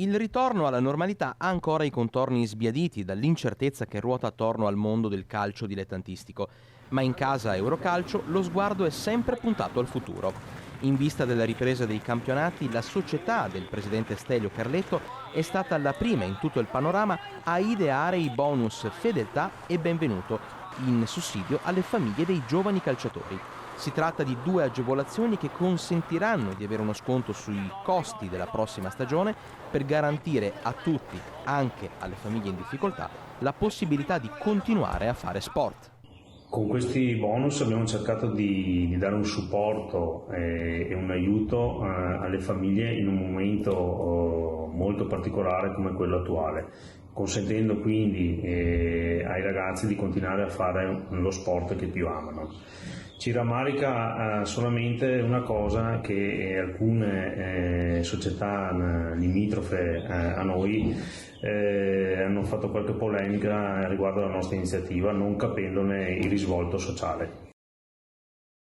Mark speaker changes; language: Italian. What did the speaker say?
Speaker 1: Il ritorno alla normalità ha ancora i contorni sbiaditi dall'incertezza che ruota attorno al mondo del calcio dilettantistico, ma in casa Eurocalcio lo sguardo è sempre puntato al futuro. In vista della ripresa dei campionati, la società del presidente Stelio Carletto è stata la prima in tutto il panorama a ideare i bonus fedeltà e benvenuto in sussidio alle famiglie dei giovani calciatori. Si tratta di 2 agevolazioni che consentiranno di avere uno sconto sui costi della prossima stagione per garantire a tutti, anche alle famiglie in difficoltà, la possibilità di continuare a fare sport.
Speaker 2: Con questi bonus abbiamo cercato di dare un supporto e un aiuto alle famiglie in un momento molto particolare come quello attuale, consentendo quindi ai ragazzi di continuare a fare lo sport che più amano. Ci rammarica solamente una cosa, che alcune società limitrofe a noi hanno fatto qualche polemica riguardo alla nostra iniziativa, non capendone il risvolto sociale.